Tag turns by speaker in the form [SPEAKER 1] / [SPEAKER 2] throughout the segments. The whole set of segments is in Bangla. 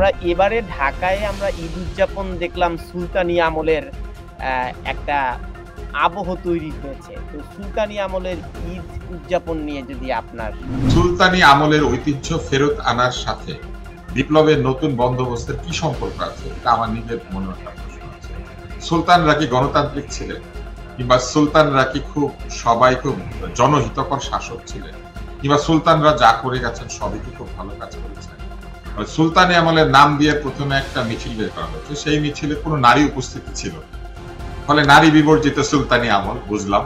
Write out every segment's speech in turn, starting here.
[SPEAKER 1] আমরা এবারে ঢাকায় আমরা ঈদ উদযাপন দেখলাম সুলতানি আমলের একটা আবহ তৈরি হয়েছে। তো সুলতানি আমলের ঈদ উদযাপন নিয়ে যদি আপনার
[SPEAKER 2] সুলতানি আমলের ঐতিহ্য ফেরত আনার সাথে বিপ্লবের নতুন বন্দোবস্তের কি সম্পর্ক আছে, এটা আমার নিজের মনে একটা প্রশ্ন আছে। সুলতানরা কি গণতান্ত্রিক ছিলেন, কিংবা সুলতানরা কি সবাই খুব জনহিতকর শাসক ছিলেন, কিংবা সুলতানরা যা করে গেছেন সবই কি খুব ভালো কাজ করেছেন? সুলতানি আমলের নাম দিয়ে প্রথমে একটা মিছিল বের করা হয়েছে, সেই মিছিলে কোনো নারী উপস্থিতি ছিল, ফলে নারী বিবর্জিত সুলতানি আমল বুঝলাম।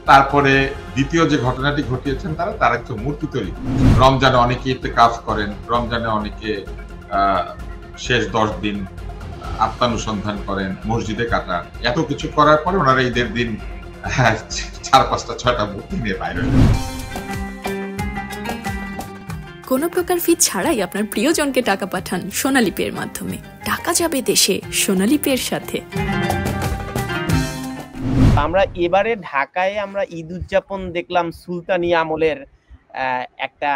[SPEAKER 2] তারপরে দ্বিতীয় যে ঘটনাটি ঘটিয়েছেন তারা একটা মূর্তি তৈরি করেছেন। রমজানে অনেকে ইতিকাফ করেন, রমজানে অনেকে শেষ 10 দিন আত্মানুসন্ধান করেন, মসজিদে কাটান। এত কিছু করার পরে ওনারা ঈদের দিন 4-5-6টা মূর্তি নিয়ে বাইরে হলেন।
[SPEAKER 3] কোনো প্রকার ফি ছাড়াই আপনার প্রিয়জনকে টাকা পাঠান সোনালী পের মাধ্যমে। টাকা যাবে দেশে সোনালী পের সাথে।
[SPEAKER 1] আমরা এবারে ঢাকায় আমরা ঈদ উদযাপন দেখলাম সুলতানি আমলের একটা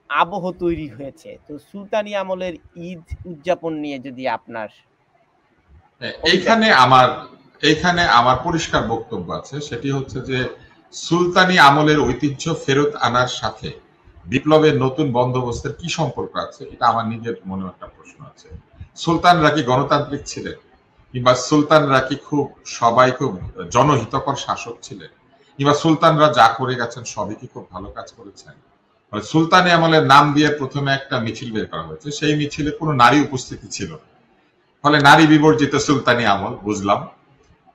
[SPEAKER 1] আবহ তৈরি হয়েছে। তো সুলতানি আমলের ঈদ উদযাপন নিয়ে যদি আপনার
[SPEAKER 2] এইখানে আমার পরিষ্কার বক্তব্য আছে, সেটি হচ্ছে যে সুলতানি আমলের ঐতিহ্য ফেরত আনার সাথে বিপ্লবের নতুন বন্দোবস্তের কি সম্পর্ক আছে, এটা আমার নিজের মনে একটা প্রশ্ন আছে। সুলতানরা কি গণতান্ত্রিক ছিলেন, কিংবা সুলতানরা কি সবাই খুব জনহিতকর শাসক ছিলেন, কিংবা সুলতানরা যা করে গেছেন সবই কি খুব ভালো কাজ করেছেন? সুলতানি আমলের নাম দিয়ে প্রথমে একটা মিছিল বের করা হয়েছে, সেই মিছিলে কোনো নারী উপস্থিতি ছিল, ফলে নারী বিবর্জিত সুলতানি আমল বুঝলাম।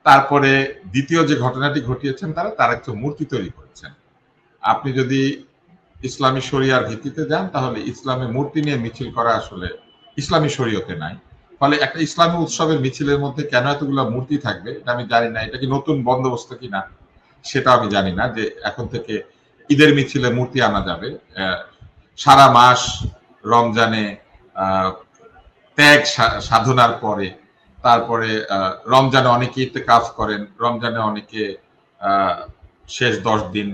[SPEAKER 2] তারপরে দ্বিতীয় যে ঘটনাটি ঘটিয়েছেন তারা একটা মূর্তি তৈরি করেছেন। আপনি যদি ইসলামী শরিয়ার ভিত্তিতে যান, তাহলে ইসলামে মূর্তি নিয়ে মিছিল করা আসলে ইসলামী শরীয়তে নাই। ফলে একটা ইসলামী উৎসবের মিছিলের মধ্যে কেন এতগুলো মূর্তি থাকবে এটা আমি জানি না। এটা কি নতুন বন্দোবস্ত কিনা সেটা আমি জানি না, যে এখন থেকে ঈদের মিছিলে মূর্তি আনা যাবে। সারা মাস রমজানে ত্যাগ সাধনার পরে, তারপরে রমজানে অনেকে ইতিকাফ করেন, রমজানে অনেকে শেষ 10 দিন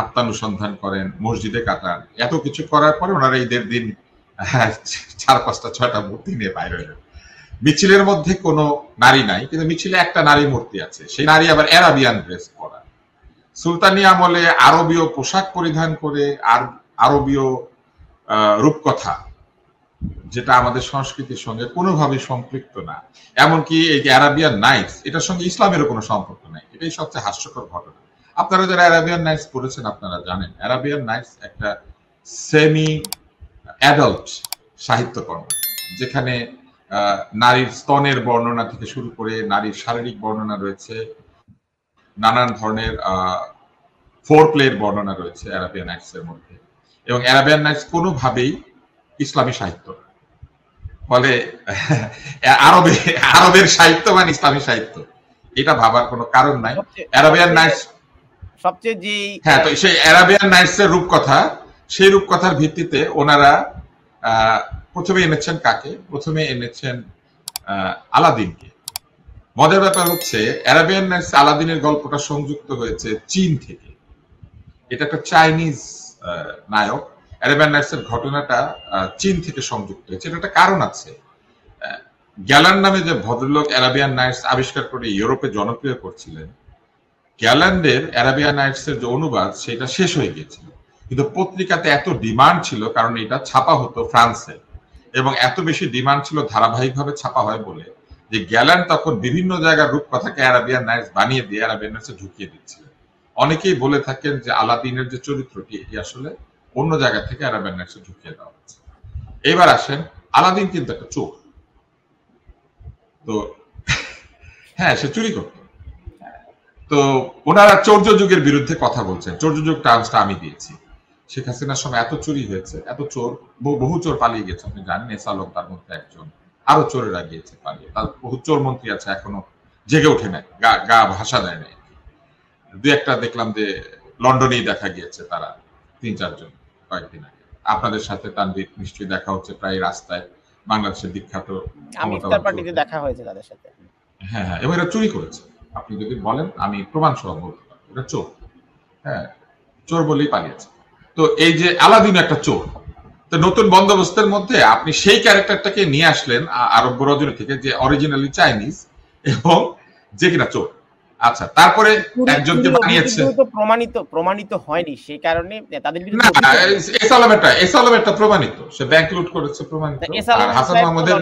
[SPEAKER 2] আত্মানুসন্ধান করেন, মসজিদে কাটান। এত কিছু করার পরে ওনারা ঈদের দিন 4-5-6টা মূর্তি নিয়ে বাইরে হলেন। মিছিলের মধ্যে কোনো নারী নাই, কিন্তু মিছিলে একটা নারী মূর্তি আছে, সেই নারী আবার অ্যারাবিয়ান ড্রেস পরা। সুলতানি আমলে আরবীয় পোশাক পরিধান করে আর আরবীয় রূপকথা, যেটা আমাদের সংস্কৃতির সঙ্গে কোনোভাবে সম্পৃক্ত না। এমনকি এই যে অ্যারাবিয়ান নাইটস, এটার সঙ্গে ইসলামেরও কোনো সম্পর্ক নাই। এটাই সবচেয়ে হাস্যকর ঘটনা। আপনারা যারা অ্যারাবিয়ান নাইটস পড়েছেন আপনারা জানেন, অ্যারাবিয়ান নাইটস একটা সেমি অ্যাডাল্ট সাহিত্যকর্ম, যেখানে নারীর স্তনের বর্ণনা থেকে শুরু করে নারীর শারীরিক বর্ণনা রয়েছে, নানান ধরনের ফোরপ্লের বর্ণনা রয়েছে অ্যারাবিয়ান নাইটস এর মধ্যে। এবং অ্যারাবিয়ান নাইটস কোনোভাবেই ইসলামী সাহিত্য, ফলে আরবের সাহিত্য মানে ইসলামী সাহিত্য, এটা ভাবার কোনো কারণ নাই। অ্যারাবিয়ান নাইটস
[SPEAKER 1] সবচেয়ে যে
[SPEAKER 2] তো সেই অ্যারাবিয়ান নাইটস এর রূপকথা, সেই রূপকথার ভিত্তিতে ওনারা প্রথমে এনেছেন কাকে? প্রথমে এনেছেন আলাদিনকে। মজার ব্যাপার হচ্ছে অ্যারাবিয়ান নাইটস আলাদিনের গল্পটা সংযুক্ত হয়েছে চীন থেকে। এটা একটা চাইনিজ নায়ক। অ্যারাবিয়ান নাইটস এর ঘটনাটা চীন থেকে সংযুক্ত হয়েছে। এটা একটা কারণ আছে। গ্যালান নামে যে ভদ্রলোক অ্যারাবিয়ান নাইটস আবিষ্কার করে ইউরোপে জনপ্রিয় করছিলেন, গ্যালান্ডের অ্যারাবিয়ান নাইটস এর যে অনুবাদ সেটা শেষ হয়ে গিয়েছিল, কিন্তু পত্রিকাতে এত ডিমান্ড ছিল, কারণ এটা ছাপা হতো ফ্রান্সে, এবং এত বেশি ডিমান্ড ছিল ধারাবাহিকভাবে ছাপা হয় বলে, যে গ্যালান্ড তখন বিভিন্ন জায়গার রূপকথাকে অ্যারাবিয়ান নাইটস বানিয়ে দিয়ে অ্যারাবিয়ান নাইটসে ঢুকিয়ে দিচ্ছিলেন। অনেকেই বলে থাকেন যে আলাদিনের যে চরিত্রটি, এটি আসলে অন্য জায়গা থেকে অ্যারাবিয়ান নাইটসে ঢুকিয়ে দেওয়া হচ্ছে। এবার আসেন, আলাদিন কিন্তু একটা চোর। তো হ্যাঁ, সে চুরি করত। তো ওনারা চৌর্য যুগের বিরুদ্ধে কথা বলছেন। চৌর্য যুগ টার্মসটা আমি দিয়েছি। শেখ হাসিনার সময় এত চুরি হয়েছে, এত চোর, বহু চোর পালিয়ে গেছে। আপনি জানেন, এসালম তার মধ্যে একজন, আরো চোরেরা গিয়েছে পালিয়ে। তার বহু চোর মন্ত্রী আছে এখনো জেগে ওঠে নাই, গা ভাষা দেয় নাই। 2-1টা দেখলাম যে লন্ডনেই দেখা গিয়েছে, তারা 3-4 জন কয়েকদিন আগে। আপনাদের সাথে তানভীর নিশ্চয়ই দেখা হচ্ছে প্রায় রাস্তায়, বাংলাদেশের বিখ্যাত
[SPEAKER 1] পার্টিতে দেখা হয়েছে তাদের সাথে।
[SPEAKER 2] হ্যাঁ, এবং এরা চুরি করেছে। আপনি যদি বলেন আমি প্রমাণ সহ বলতে পারবো, এটা চোর। হ্যাঁ, চোর বলেই পালিয়েছে। তো এই যে আলাদিন একটা চোর, তো নতুন বন্দোবস্তের মধ্যে আপনি সেই ক্যারেক্টারটাকে নিয়ে আসলেন আরব রজনী থেকে, যে অরিজিনালি চাইনিজ এবং যে কিনা চোর। আচ্ছা, তারপরে একজনকে বানিয়েছে,
[SPEAKER 1] প্রমাণিত হয়নি, সেই কারণে তাদের
[SPEAKER 2] না এসালামেরটা প্রমাণিত, সে ব্যাংক লুট করেছে প্রমাণিত। আর হাসান মাহমুদের,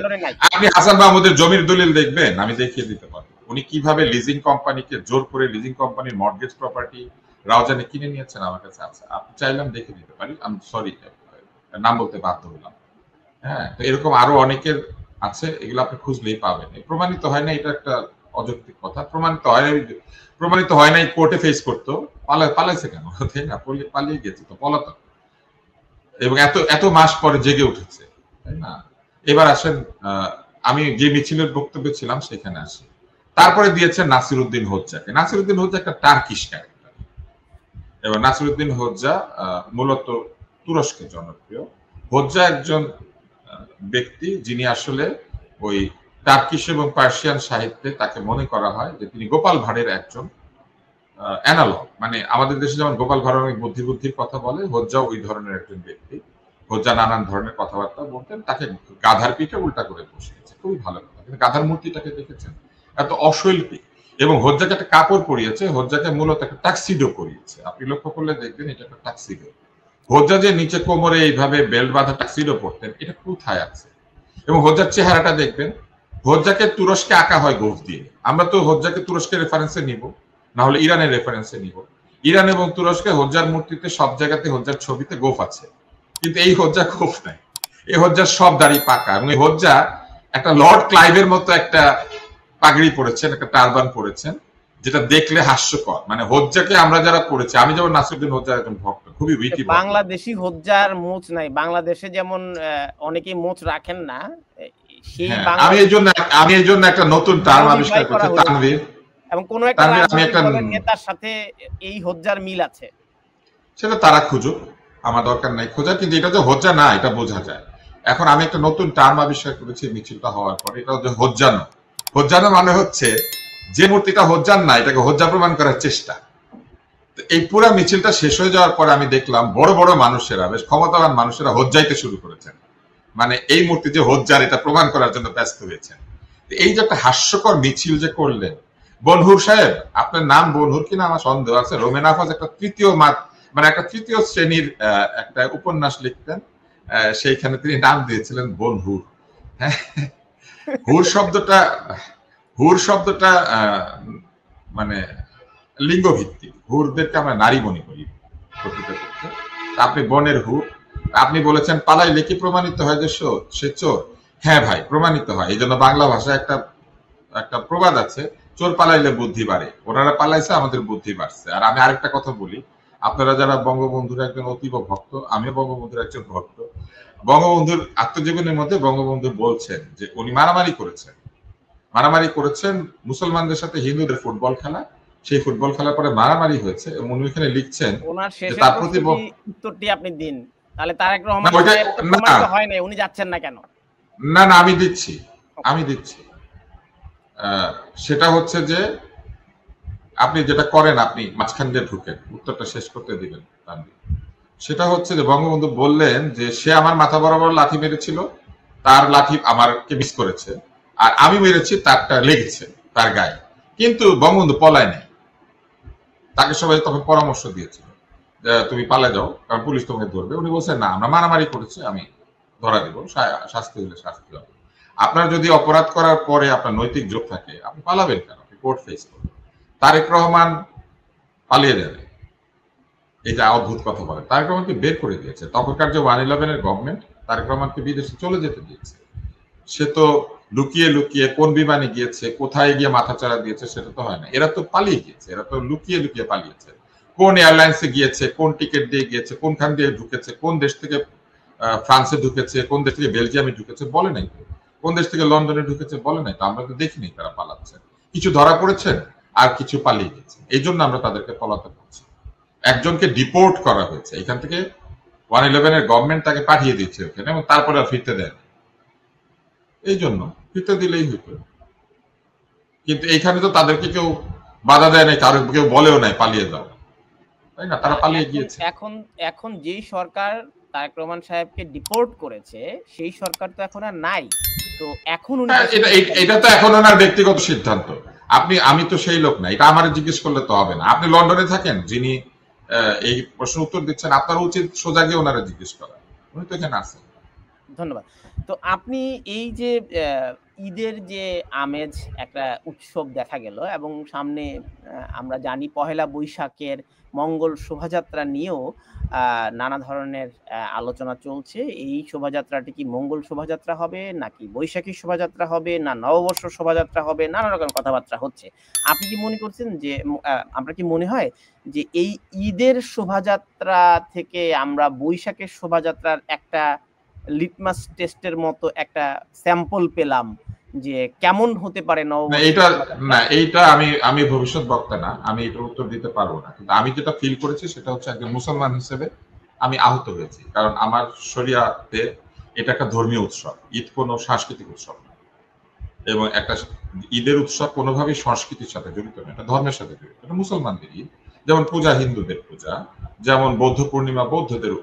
[SPEAKER 2] আপনি হাসান মাহমুদের জমির দলিল দেখবেন, আমি দেখিয়ে দিতে পারবো উনি কিভাবে লিজিং কোম্পানিকে জোর করে লিজিং কোম্পানির মর্টগেজ প্রপার্টি রাউজানে কিনে নিয়েছেন, আমার কাছে আছে, আপনি চাইলে আমি দেখে দিতে পারি। আমি সরি নাম বলতে বাধ্য হলাম। হ্যাঁ, তো এরকম আরো অনেকের আছে, এগুলো আপনি খুঁজলেই পাবেন। প্রমাণিত হয় না, এটা একটা অযৌক্তিক কথা। প্রমাণিত হয় নাই, কোর্টে ফেস করতো, পালাইছে কেন? তাই না, পালিয়ে গেছে তো, পলাতক, এবং এত মাস পরে জেগে উঠেছে, তাই না? এবার আসেন, আমি যে মিছিলের বক্তব্য ছিলাম সেখানে আসি। তারপরে দিয়েছেন নাসিরউদ্দিন হোজ্জাকে। নাসিরউদ্দিন হোজ্জা একটা টার্কিশ ক্যারেক্টার, এবং নাসিরউদ্দিন হোজ্জা মূলত তুরস্কের জনপ্রিয়। হোজ্জা একজন ব্যক্তি যিনি আসলে ওই টার্কিশ এবং পার্সিয়ান সাহিত্যে তাকে মনে করা হয় যে তিনি গোপাল ভাঁড়ের একজন অ্যানালগ। মানে আমাদের দেশে যেমন গোপাল ভাঁড় অনেক বুদ্ধির কথা বলে, হোজ্জা ওই ধরনের একজন ব্যক্তি। হোজ্জা নানান ধরনের কথাবার্তা বলতেন, তাকে গাধার পিঠে উল্টা করে বসিয়েছে, খুবই ভালো কথা। কিন্তু গাধার মূর্তিটাকে দেখেছেন, এত অশৈল্পিক, এবং হোজ্জাকে একটা কাপড় পরিয়েছে, হোজ্জাকে মূলত একটা টাক্সিডো করিয়েছে। আপনি লক্ষ্য করলে দেখবেন এটা একটা টাক্সিডো। হোজ্জা যে নিচে কোমরে এইভাবে বেল্ট বাঁধা টাক্সিডো পরতেন, এটা কোথায় আছে? এবং হোজ্জার চেহারাটা দেখবেন, হোজ্জাকে তুরস্কে আঁকা হয় গোফ দিয়ে। আমরা তো হোজ্জাকে তুরস্কের রেফারেন্সে নিব, না হলে ইরানের রেফারেন্সে নিব। ইরান এবং তুরস্কে হোজ্জার মূর্তিতে সব জায়গাতে হোজ্জার ছবিতে গোফ আছে, কিন্তু এই হোজ্জা গোফ নাই। এই হোজ্জার সব দাড়ি পাকা, এবং এই হোজ্জা একটা লর্ড ক্লাইভের মতো একটা পাগড়ি পরেছেন, একটা টারবান পরেছেন, যেটা দেখলে হাস্যকর। মানে হোজ্জাকে আমরা যারা পড়েছি, আমি যেমন নাসিরউদ্দিন হোজ্জার একজন ভক্ত, খুবই উইটি।
[SPEAKER 1] বাংলাদেশি হোজ্জার মোচ নাই, বাংলাদেশে যেমন অনেকেই মোচ রাখেন না।
[SPEAKER 2] আমি এই জন্য একটা নতুন টার্ম আবিষ্কার করছি, তানভীর,
[SPEAKER 1] এবং কোন একটা নেতার সাথে এই হোজ্জার মিল আছে,
[SPEAKER 2] সেটা তারা খুঁজুক, আমার দরকার নাই খোঁজার। কিন্তু এটা যে হোজ্জা না, এটা বোঝা যায়। এখন আমি একটা নতুন টার্ম আবিষ্কার করেছি মিছিলটা হওয়ার পরে, এটা হচ্ছে হোজ্জানো। হোজ্জানো মানে হচ্ছে যে মূর্তিটা হোজ্জার না, এটাকে হোজ্জা প্রমাণ করার চেষ্টা। এই পুরো মিছিলটা শেষ হয়ে যাওয়ার পরে আমি দেখলাম বড় বড় মানুষেরা, বেশ ক্ষমতাবান মানুষেরা হোজ্জাইতে শুরু করেছেন। মানে এই মূর্তি যে হোজ্জার, এটা প্রমাণ করার জন্য ব্যস্ত হয়েছেন। এই যে একটা হাস্যকর মিছিল যে করলেন, বনহুর সাহেব, আপনার নাম বনহুর কিনা আমার সন্দেহ আছে। রোমেন আফাজ একটা তৃতীয় শ্রেণীর একটা উপন্যাস লিখতেন, সেইখানে তিনি নাম দিয়েছিলেন বনহুর। হ্যাঁ, হুর শব্দটা মানে লিঙ্গ ভিত্তিক। হুরদেরকে আমরা নারী মনে করি প্রকৃতপক্ষে। আপনি বনের হুর, আপনি বলেছেন পালাইলে কি প্রমাণিত হয় যে সে চোর? হ্যাঁ ভাই, প্রমাণিত হয়। এই জন্য বাংলা ভাষায় একটা প্রবাদ আছে, চোর পালাইলে বুদ্ধি বাড়ে। ওনারা পালাইছে, আমাদের বুদ্ধি বাড়ছে। আর আমি আরেকটা কথা বলি, আপনারা যারা বঙ্গবন্ধুর একজন অতীব ভক্ত, আমিও বঙ্গবন্ধুর একজন ভক্ত। বঙ্গবন্ধুর আত্মজীবনের মধ্যে বঙ্গবন্ধু বলছেন যে উনি মারামারি করেছেন মুসলমানদের সাথে হিন্দুদের ফুটবল খেলা, সেই ফুটবল খেলার পরে মারামারি হয়েছে, এবং উনি এখানে লিখছেন
[SPEAKER 1] তার প্রতি উত্তরটি আপনি দিন, তাহলে তারেক রহমান হয় না, উনি যাচ্ছেন না কেন?
[SPEAKER 2] না, আমি দিচ্ছি। সেটা হচ্ছে যে আপনি যেটা করেন, আপনি মাঝখান দিয়ে ঢুকেন, উত্তরটা শেষ করতে দিবেন। সেটা হচ্ছে যে বঙ্গবন্ধু বললেন যে সে আমার মাথা বরাবর লাথি মেরেছিল, তার লাথি আমারকে মিস করেছে, আর আমি মেরেছি তারটা লেগেছে তার গায়ে, কিন্তু বঙ্গবন্ধু পলায় নেই। তাকে সবাই তখন পরামর্শ দিয়েছিল যে তুমি পালা যাও, কারণ পুলিশ তোমাকে ধরবে। উনি বলছেন না, আমরা মারামারি করেছি, আমি ধরা দিব, শাস্তি হলে শাস্তি হবে। আপনার যদি অপরাধ করার পরে আপনার নৈতিক যোগ থাকে, আপনি পালাবেন কেন? আপনি কোর্ট ফেস করবেন। তারেক রহমান পালিয়ে যাবে, এটা অদ্ভুত কথা বলে। তারেক রহমানকে বের করে দিয়েছে তখনকার যে 111 গভর্নমেন্ট, তারেক রহমানকে বিদেশে চলে যেতে দিয়েছে। সে তো লুকিয়ে কোন বিমানে গিয়েছে, কোথায় গিয়ে মাথাচাড়া দিয়েছে, সেটা তো হয় না। এরা তো পালিয়ে গিয়েছে, এরা তো লুকিয়ে পালিয়েছে। কোন এয়ারলাইন্সে গিয়েছে, কোন টিকিট দিয়ে গিয়েছে, কোনখান দিয়ে ঢুকেছে, কোন দেশ থেকে ফ্রান্সে ঢুকেছে, কোন দেশ থেকে বেলজিয়ামে ঢুকেছে বলে নাই, কোন দেশ থেকে লন্ডনে ঢুকেছে বলে নাই। তো আমরা তো দেখিনি তারা পালাচ্ছে। কিছু ধরা পড়েছেন, আর কিছু পালিয়ে গেছে। এই জন্য আমরা তাদেরকে পলাতে বলছি। একজনকে ডিপোর্ট করা হয়েছে এখান থেকে, 111 গভর্নমেন্ট তাকে পাঠিয়ে দিচ্ছে ওখানে, এবং তারপরে আর ফিরতে দেয়। এই জন্য ফিরতে দিলেই হইতো, কিন্তু এইখানে তো তাদেরকে কেউ বাধা দেয় নাই, কারো কেউ বলেও নাই পালিয়ে যাও, তাই না? তারা পালিয়ে গিয়েছে।
[SPEAKER 1] এখন যেই সরকার তারেক রহমান সাহেবকে ডিপোর্ট করেছে সেই সরকার তো এখন আর নাই। তো এখন উনি
[SPEAKER 2] এটা তো এখন ওনার ব্যক্তিগত সিদ্ধান্ত। আমি তো সেই লোক না, এটা আমার জিজ্ঞেস করলে তো হবে না। আপনি লন্ডনে থাকেন, যিনি এই প্রশ্ন উত্তর দিচ্ছেন, আপনার উচিত সোজা গিয়ে ওনারা জিজ্ঞেস করা, উনি তো এখানে আছেন।
[SPEAKER 1] ধন্যবাদ। তো আপনি এই যে ঈদের যে আমেজ একটা উৎসব দেখা গেল এবং সামনে আমরা জানি পহেলা বৈশাখের মঙ্গল শোভাযাত্রা নিয়েও নানা ধরনের আলোচনা চলছে। এই শোভাযাত্রাটি কি মঙ্গল শোভাযাত্রা হবে নাকি বৈশাখী শোভাযাত্রা হবে না নববর্ষ শোভাযাত্রা হবে, নানা রকম কথাবার্তা হচ্ছে। আপনি কি মনে করছেন যে আপনার কি মনে হয় যে এই ঈদের শোভাযাত্রা থেকে আমরা বৈশাখের শোভাযাত্রার একটা লিটমাস টেস্টের মতো একটা স্যাম্পল পেলাম যে কেমন হতে পারে
[SPEAKER 2] এইটা আমি ভবিষ্যৎ বক্তা না, আমি এটার উত্তর দিতে পারবো না। কিন্তু আমি যেটা ফিল করেছি সেটা হচ্ছে একজন মুসলমান হিসেবে আমি আহত হয়েছি, কারণ আমার শরিয়াতে এটা একটা ধর্মীয় উৎসব। ঈদ কোনো সাংস্কৃতিক উৎসব না, এবং একটা ঈদের উৎসব কোনোভাবেই সংস্কৃতির সাথে জড়িত না, এটা ধর্মের সাথে জড়িত। এটা মুসলমানদের ঈদ, যেমন পূজা হিন্দুদের পূজা, যেমন বৌদ্ধ পূর্ণিমা বৌদ্ধদের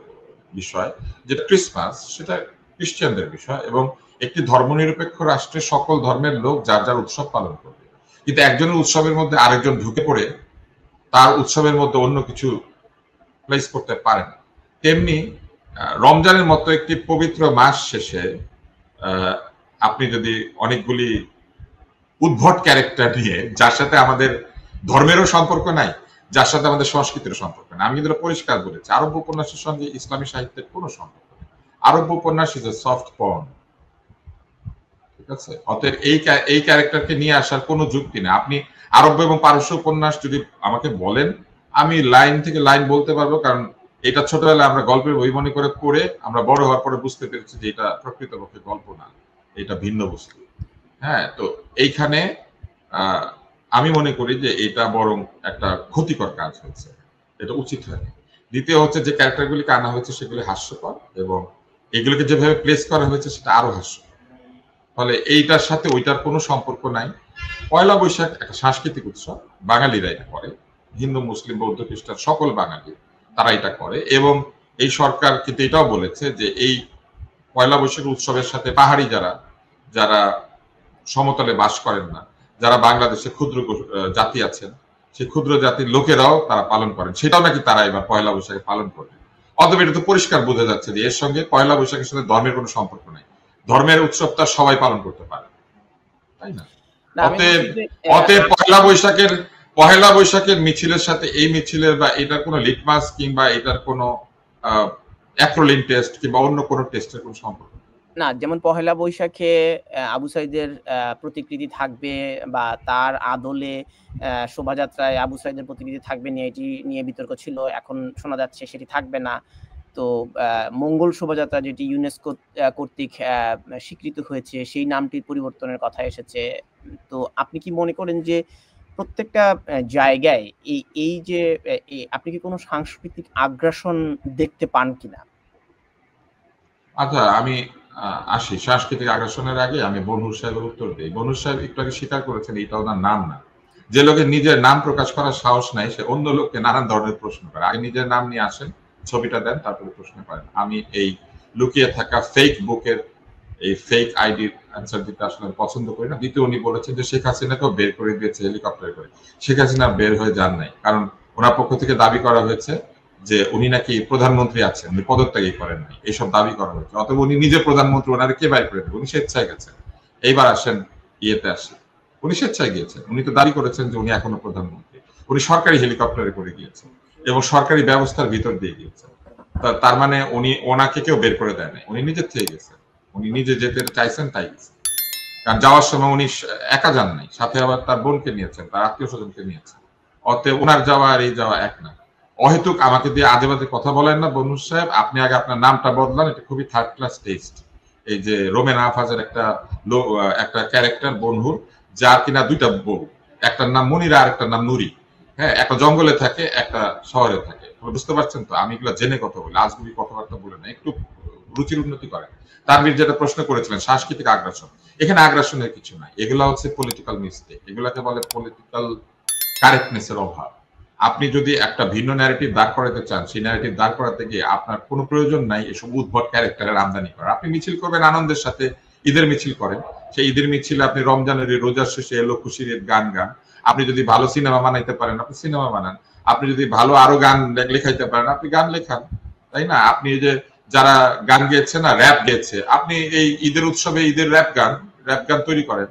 [SPEAKER 2] বিষয়, যেটা ক্রিসমাস সেটা খ্রিস্টানদের বিষয়, এবং একটি ধর্মনিরপেক্ষ রাষ্ট্রে সকল ধর্মের লোক যার যার উৎসব পালন করবে। কিন্তু একজনের উৎসবের মধ্যে আরেকজন ঢুকে পড়ে তার উৎসবের মধ্যে অন্য কিছু প্লেস করতে পারে না। তেমনি রমজানের মতো একটি পবিত্র মাস শেষে আপনি যদি অনেকগুলি উদ্ভট ক্যারেক্টার নিয়ে, যার সাথে আমাদের ধর্মেরও সম্পর্ক নাই, যার সাথে আমাদের সংস্কৃতির সম্পর্ক নেই, আমি কিন্তু পরিষ্কার বলেছি আরব উপন্যাসের সঙ্গে ইসলামী সাহিত্যের কোনো সম্পর্ক নেই। আরব উপন্যাস ইজ এ সফট পর্ন, ঠিক আছে? অতএব এই ক্যারেক্টারকে নিয়ে আসার কোনো যুক্তি নেই। আপনি আরব এবং পারস্য উপন্যাস যদি আমাকে বলেন, আমি লাইন থেকে লাইন বলতে পারবো, কারণ এটা ছোটবেলায় আমরা গল্পের বই মনে করে পড়ে আমরা বড় হওয়ার পরে বুঝতে পেরেছি যে এটা প্রকৃতপক্ষে গল্প না, এটা ভিন্ন বস্তু। হ্যাঁ, তো এইখানে আমি মনে করি যে এটা বরং একটা ক্ষতিকর কাজ হয়েছে, এটা উচিত হয়নি। দ্বিতীয় হচ্ছে যে ক্যারেক্টারগুলিকে আনা হয়েছে সেগুলি হাস্যকর, এবং এগুলোকে যেভাবে প্লেস করা হয়েছে সেটা আরো হাস্যকর। ফলে এইটার সাথে ওইটার কোনো সম্পর্ক নাই। পয়লা বৈশাখ একটা সাংস্কৃতিক উৎসব, বাঙালিরা এটা করে, হিন্দু মুসলিম বৌদ্ধ খ্রিস্টান সকল বাঙালি তারা এটা করে। এবং এই সরকার কিন্তু এটাও বলেছে যে এই পয়লা বৈশাখ উৎসবের সাথে পাহাড়ি যারা সমতলে বাস করেন না, যারা বাংলাদেশে ক্ষুদ্র জাতি আছেন, সেই ক্ষুদ্র জাতির লোকেরাও তারা পালন করেন, সেটাও নাকি তারা এবার পয়লা বৈশাখে পালন করবে। অতএব এটা তো পরিষ্কার বোঝা যাচ্ছে যে এর সঙ্গে পয়লা বৈশাখের সাথে ধর্মের কোনো সম্পর্ক নেই। ধর্মের উৎসবটা সবাই পালন করতে পারে, তাই না? অতএব পয়লা বৈশাখের মিছিলের সাথে এই মিছিলের বা এটার কোনো লিটমাস কিংবা এটার কোনো অ্যাক্রোলিন টেস্ট কিংবা অন্য কোনো টেস্টের কোনো সম্পর্ক
[SPEAKER 1] না। যেমন পহেলা বৈশাখে আবু সাইদের প্রতিকৃতি থাকবে বা তার আদলে শোভাযাত্রায় আবু সাইদের প্রতিকৃতি থাকবে এটি নিয়ে বিতর্ক ছিল, এখন শোনা যাচ্ছে সেটি থাকবে না। তো মঙ্গল শোভাযাত্রা যেটি ইউনেস্কো কর্তৃক স্বীকৃত হয়েছে সেই নামটির পরিবর্তনের কথা এসেছে। তো আপনি কি মনে করেন যে প্রত্যেকটা জায়গায় এই যে আপনি কি কোনো সাংস্কৃতিক আগ্রাসন দেখতে পান কিনা?
[SPEAKER 2] আচ্ছা, আমি আসি সাংস্কৃতিক আগ্রাসনের আগে আমি বনহুর সাহেবের উত্তর দিই। বনহুর সাহেব একটু আগে স্বীকার করেছেন এটা ওনার নাম না। যে লোকের নিজের নাম প্রকাশ করার সাহস নাই সে অন্য লোককে নানান ধরনের প্রশ্ন করে। আগে নিজের নাম নিয়ে আসেন, ছবিটা দেন, তারপরে প্রশ্ন করেন। আমি এই লুকিয়ে থাকা ফেক বুকের এই ফেক আইডির অ্যান্সার দিতে আসলে পছন্দ করি না। দ্বিতীয় উনি বলেছেন যে শেখ হাসিনাকেও বের করে দিয়েছে হেলিকপ্টারে করে। শেখ হাসিনা বের হয়ে যান নাই, কারণ ওনার পক্ষ থেকে দাবি করা হয়েছে যে উনি নাকি প্রধানমন্ত্রী আছেন, উনি পদত্যাগই করেন নাই, এইসব দাবি করা হয়েছে। অতএব উনি নিজে প্রধানমন্ত্রী, ওনারে কে বাইর করে দেবে? উনি স্বেচ্ছায় গেছেন। এইবার আসেন ইয়েতে আসে, উনি স্বেচ্ছায় গিয়েছেন, উনি তো দাবি করেছেন যে উনি এখনো প্রধানমন্ত্রী। উনি সরকারি হেলিকপ্টারে করে গিয়েছেন এবং সরকারি ব্যবস্থার ভিতর দিয়ে গিয়েছেন। তার মানে ওনাকে কেউ বের করে দেয় নাই, উনি নিজের থেকে গেছেন, উনি নিজে যেতে চাইছেন তাই গেছেন। কারণ যাওয়ার সময় উনি একা যান নাই, সাথে আবার তার বোনকে নিয়েছেন, তার আত্মীয় স্বজনকে নিয়েছেন। অতএব ওনার যাওয়া আর এই যাওয়া এক না। অহেতুক আমাকে দিয়ে আজে বাজে কথা বলেন না বনহুর সাহেব। আপনি আগে আপনার নামটা বদলান, এটা খুবই থার্ড ক্লাস টেস্ট। এই যে রোমেন আফাজের একটা ক্যারেক্টার বনহুর, যার কিনা দুইটা বউ, একটার নাম মনিরা আর একটার নাম নুরি। হ্যাঁ, একটা জঙ্গলে থাকে, একটা শহরে থাকে। বুঝতে পারছেন তো? আমি এগুলো জেনে কথা বলি, আজগুবি কথাবার্তা বলে না, একটু রুচির উন্নতি করেন। তানভীর যেটা প্রশ্ন করেছিলেন সাংস্কৃতিক আগ্রাসন, এখানে আগ্রাসনের কিছু নাই, এগুলো হচ্ছে পলিটিক্যাল মিস্টেক, এগুলাকে বলে পলিটিক্যাল কারেক্টনেসের অভাব। আপনি যদি একটা ভিন্ন ন্যারেটিভ দাঁড় করাতে চান, সেই ন্যারেটিভ দাঁড় করাতে গিয়ে আপনার কোনো প্রয়োজন নাই এসব উদ্ভট ক্যারেক্টারের আমদানি করা। আপনি মিছিল করবেন আনন্দের সাথে, ঈদের মিছিল করেন, সেই ঈদের মিছিলে আপনি রমজানের রোজার শেষে এলো খুশির গান গান। আপনি যদি ভালো সিনেমা বানাইতে পারেন আপনি সিনেমা বানান, আপনি যদি ভালো আরো গান লেখাইতে পারেন আপনি গান লেখান, তাই না? আপনি যে যারা গান গেয়েছে না, র্যাপ গেয়েছে, আপনি এই ঈদের উৎসবে ঈদের র্যাপ গান তৈরি করেন,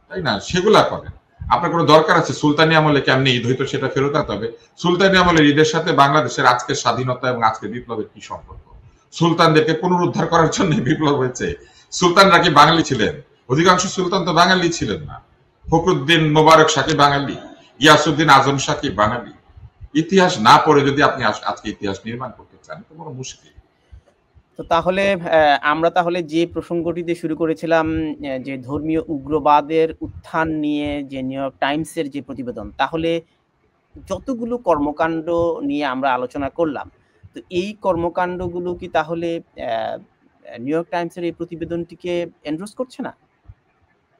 [SPEAKER 2] তাই না? সেগুলা করেন। আপনার কোনো দরকার আছে সুলতানি আমলে কেমনি ঈদ হইতো সেটা ফেরত আনতে হবে? সুলতানি আমলের ঈদের সাথে বাংলাদেশের আজকের স্বাধীনতা এবং আজকের বিপ্লবের কি সম্পর্ক? সুলতানদেরকে পুনরুদ্ধার করার জন্য বিপ্লব হয়েছে। সুলতানরা কি বাঙালি ছিলেন? অধিকাংশ সুলতান তো বাঙালি ছিলেন না। ফখরুদ্দিন মোবারক শাহ কি বাঙালি? গিয়াসউদ্দিন আজম শাহ কি বাঙালি? ইতিহাস না পড়ে যদি আপনি আজকে ইতিহাস নির্মাণ করতে চান তো বড় মুশকিল।
[SPEAKER 1] তো তাহলে আমরা তাহলে যে প্রসঙ্গটি দিয়ে শুরু করেছিলাম, যে ধর্মীয় উগ্রবাদের উত্থান নিয়ে যে নিউ ইয়র্ক টাইমসের যে প্রতিবেদন, তাহলে যতগুলো কর্মকাণ্ড নিয়ে আমরা আলোচনা করলাম, তো এই কর্মকাণ্ডগুলো কি তাহলে নিউ ইয়র্ক টাইমসের এই প্রতিবেদনটিকে এন্ডোর্স করছে না?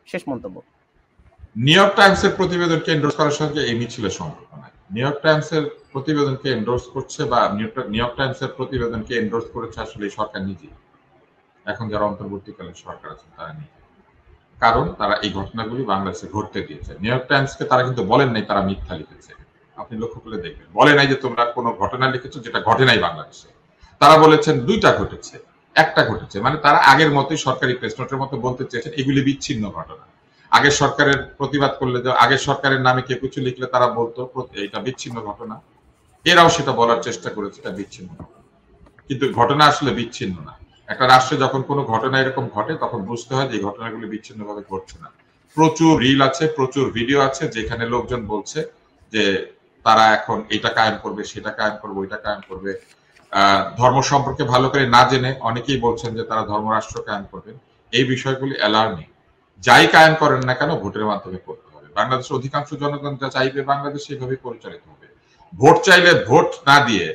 [SPEAKER 1] শেষ মন্তব্য।
[SPEAKER 2] নিউ ইয়র্ক টাইমসের প্রতিবেদনকে এন্ডোর্স করার সঙ্গে এই মিছিলের সম্পর্ক নাই। নিউ ইয়র্ক টাইমসের প্রতিবেদনকে এন্ডোর্স করছে বা নিউ ইয়র্ক টাইমসের প্রতিবেদনকে এন্ডোর্স করেছে আসলে সরকার নিজে, এখন যারা অন্তর্বর্তীকালীন সরকার আছেন তারা নিজে। কারণ তারা এই ঘটনাগুলি বাংলাদেশে ঘটতে দিয়েছে। নিউ ইয়র্ক টাইমসকে তারা কিন্তু বলেন নাই তারা মিথ্যা লিখেছে, আপনি লক্ষ্য করলে দেখবেন। বলে নাই যে তোমরা কোনো ঘটনা লিখেছো যেটা ঘটে নাই বাংলাদেশে। তারা বলেছেন দুইটা ঘটেছে, একটা ঘটেছে, মানে তারা আগের মতোই সরকারি প্রেস নোটের মতো বলতে চেয়েছেন এগুলি বিচ্ছিন্ন ঘটনা। আগের সরকারের প্রতিবাদ করলে, আগের সরকারের নামে কেউ কিছু লিখলে তারা বলতো এটা বিচ্ছিন্ন ঘটনা, এরাও সেটা বলার চেষ্টা করেছে এটা বিচ্ছিন্ন ঘটনা। কিন্তু ঘটনা আসলে বিচ্ছিন্ন না। একটা রাষ্ট্রে যখন কোনো ঘটনা এরকম ঘটে তখন বুঝতে হয় যে এই ঘটনাগুলি বিচ্ছিন্নভাবে ঘটছে না। প্রচুর রিল আছে, প্রচুর ভিডিও আছে যেখানে লোকজন বলছে যে তারা এখন এটা কায়েম করবে, সেটা কায়েম করবে, ওইটা কায়েম করবে। ধর্ম সম্পর্কে ভালো করে না জেনে অনেকেই বলছেন যে তারা ধর্মরাষ্ট্র কায়েম করবেন। এই বিষয়গুলি অ্যালার্মিং। যাই কায়েম করেন না কেন ভোটের মাধ্যমে করতে হবে। বাংলাদেশের অধিকাংশ জনগণ যা চাইবে বাংলাদেশ সেইভাবে পরিচালিত হবে। ভোট চাইলে ভোট না দিয়ে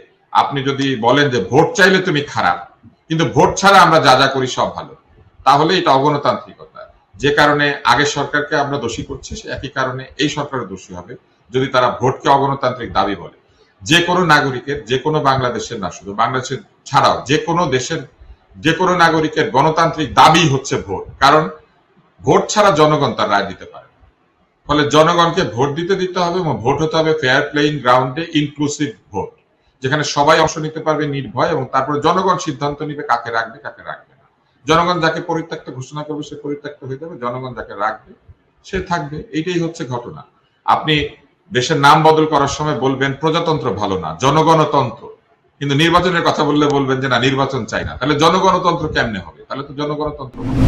[SPEAKER 2] আপনি যদি বলেন যে ভোট চাইলে তুমি খারাপ কিন্তু ভোট ছাড়া আমরা যা যা করি সব ভালো, তাহলে এটা অগণতান্ত্রিকতা। যে কারণে আগের সরকারকে আমরা দোষী করছি সে একই কারণে এই সরকারের দোষী হবে যদি তারা ভোটকে অগণতান্ত্রিক দাবি বলে। যে কোনো নাগরিকের, যে কোনো বাংলাদেশের না শুধু বাংলাদেশের ছাড়াও যে কোনো দেশের যে কোনো নাগরিকের গণতান্ত্রিক দাবি হচ্ছে ভোট। কারণ ভোট ছাড়া জনগণ তার রায় দিতে পারে। ফলে জনগণকে ভোট দিতে হবে এবং ভোট হতে হবে ফেয়ার প্লেইং গ্রাউন্ডে, ইনক্লুসিভ ভোট, যেখানে সবাই অংশ নিতে পারবে নির্ভয়, এবং তারপরে জনগণ সিদ্ধান্ত নিবে কাকে রাখবে কাকে রাখবে না। জনগণ যাকে পরিত্যক্ত ঘোষণা করবে সে পরিত্যক্ত হয়ে যাবে, জনগণ যাকে রাখবে সে থাকবে। এইটাই হচ্ছে ঘটনা। আপনি দেশের নাম বদল করার সময় বলবেন প্রজাতন্ত্র ভালো না, জনগণতন্ত্র, কিন্তু নির্বাচনের কথা বললে বলবেন যে না নির্বাচন চাই না। তাহলে জনগণতন্ত্র কেমনে হবে? তাহলে তো জনগণতন্ত্র হবে।